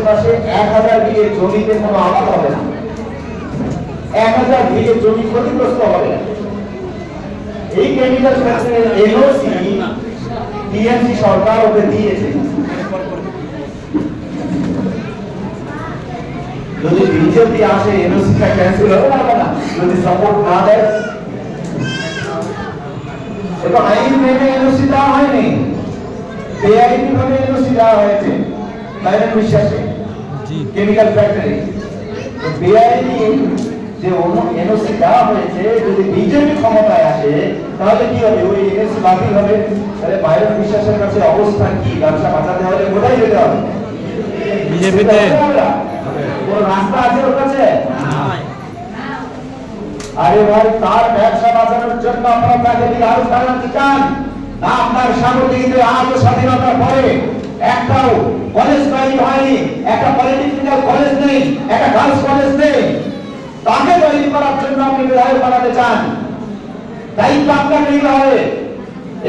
আশেপাশে 1000 বিঘে জমিতে কোনো আবাদ হবে না, 1000 বিঘে জমি ক্ষতিগ্রস্ত হবে। এই কেমিক্যাল ফ্যাক্টরির এনওসি টিএমসি সরকার ওকে দিয়েছে। যদি বিজেপি আসে এনওসিটা ক্যান্সেল হবে না, যদি সাপোর্ট না দেয়। এটা আইন মেনে এনওসি দেওয়া হয়নি, বেআইনি ভাবে এনওসি দেওয়া হয়েছে বাইরের বিশ্বাসে কেমিক্যাল ফ্যাক্টরি। বেআইনি যে এনওসি দেওয়া হয়েছে, যদি বিজেপি ক্ষমতায় আসে তাহলে কি হবে? ওই এনওসি বাতিল হবে। তাহলে বাইরের বিশ্বাসের কাছে অবস্থান কি? ব্যবসা বাঁচাতে হলে কোথায় যেতে হবে? বিজেপিতে। কোন রাস্তা আছে ওর কাছে? আরে ভাই, তার ব্যবসা বাঁচানোর জন্য আপনারা তাকে আরো বাড়াতে চান না? আপনার সামগ্রীতে আজও স্বাধীনতার পরে একটাও কলেজ তৈরি হয়নি, একটা পলিটেকনিক্যাল কলেজ নেই, একটা গার্লস কলেজ নেই। তাকে তৈরি করার জন্য আপনি বিধায়ক বানাতে চান, দায়িত্ব আপনাকে নিতে হবে।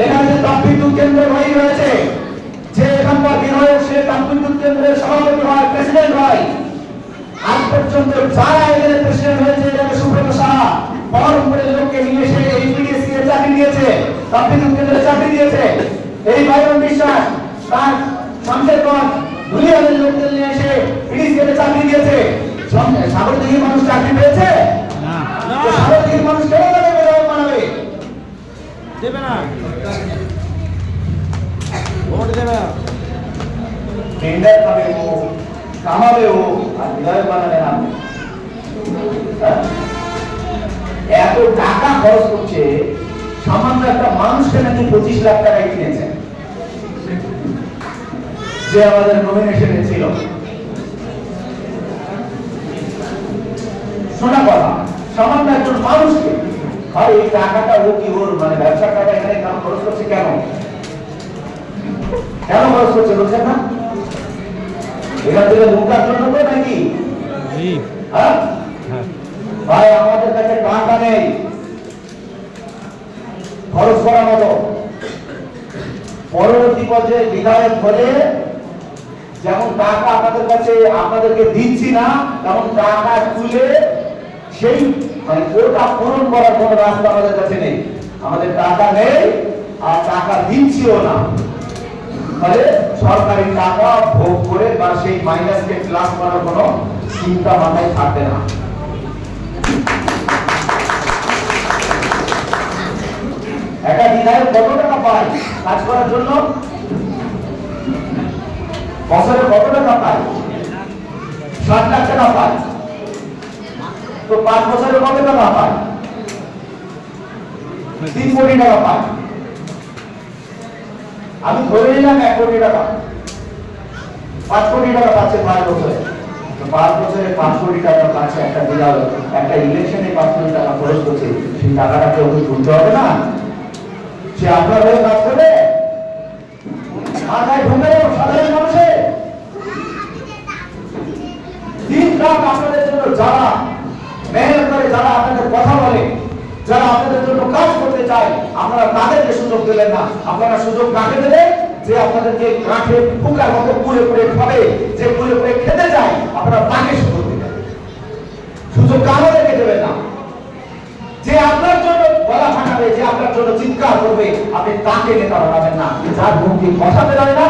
এখানে যে তাপবিদ্যুৎ কেন্দ্র তৈরি হয়েছে, যে এখানকার বিধায়ক সে তাপবিদ্যুৎ কেন্দ্রের সভাপতি হয়, প্রেসিডেন্ট হয়। আজ পর্যন্ত যারা এখানে প্রেসিডেন্ট হয়েছে, এটাকে সুব্রত সাহা বহরমপুরের লোককে নিয়ে এসে এই পিডিএসসি এর চাকরি দিয়েছে, তাপবিদ্যুৎ কেন্দ্রের চাকরি দিয়েছে। এই বাইরন বিশ্বাস তার শামশেরগঞ্জ দুলিয়ালের লোকদের নিয়ে এসে পিডিএসসি এর চাকরি দিয়েছে। সাগরদিঘি মানুষ চাকরি পেয়েছে না? সাগরদিঘির মানুষ কেন তাকে বিধায়ক বানাবে? দেবে না, ভোট দেবে না। টেন্ডার পাবে ও, কামাবে ও, আর বিধায়ক বানাবে না। এত টাকা খরচ করছে, সামান্য একটা মানুষকে নাকি 25 লাখ টাকায় কিনেছে, যে আমাদের নমিনেশনে ছিল। শোনা কথা, সামান্য একজন মানুষকে। আর এই টাকাটা ও কি ওর মানে ব্যবসার টাকা এখানে কেন খরচ করছে? কেন কেন খরচ করছে বলছেন না? এখান থেকে লুটার জন্য তো নাকি? হ্যাঁ ভাই, আমাদের কাছে টাকা নেই খরচ করার মতো। পরবর্তী পর্যায়ে বিধায়ক হলে যেমন টাকা আপনাদের কাছে আপনাদেরকে দিচ্ছি না, তেমন টাকা তুলে সেই মানে ওটা পূরণ করার কোন রাস্তা আমাদের কাছে নেই। আমাদের টাকা নেই আর টাকা দিচ্ছিও না। ফলে সরকারি টাকা ভোগ করে বা সেই মাইনাসকে প্লাস করার কোনো চিন্তা মাথায় থাকবে না। একটা বিধায়ক কত টাকা পায় কাজ করার জন্য? বছরে কত টাকা পায়? 7 লাখ টাকা পায়। তো 5 বছরে কত টাকা পায়? 3 কোটি টাকা পায়। আমি ধরে নিলাম 1 কোটি টাকা, 5 কোটি টাকা পাচ্ছে 5 বছরে। তো 5 বছরে 5 কোটি টাকা পাচ্ছে একটা বিধায়ক। একটা ইলেকশনে 5 কোটি টাকা খরচ করছে, সেই টাকাটাকে ওকে তুলতে হবে না? সে আপনার হয়ে কাজ করবে? মাথায় ঢুকে সাধারণ মানুষের দিন রাত আপনাদের জন্য যারা মেহনত করে, যারা আপনাদের কথা বলে, যারা আপনাদের জন্য কাজ করতে চায়, আপনারা তাদেরকে সুযোগ দিলেন না। আপনারা সুযোগ কাকে দেবেন? যে আপনাদেরকে কাঠে ফুকার মতো পুড়ে পুড়ে খাবে, যে পুড়ে পুড়ে খেতে চায়, আপনারা তাকে সুযোগ দিবেন। সুযোগ আমাদেরকে দেবেন না। যে আপনার জন্য গলা ফাটাবে, যে আপনার জন্য চিৎকার করবে, আপনি তাকে নেতা বানাবেন না। যার মুখ দিয়ে কথা বেরোয় না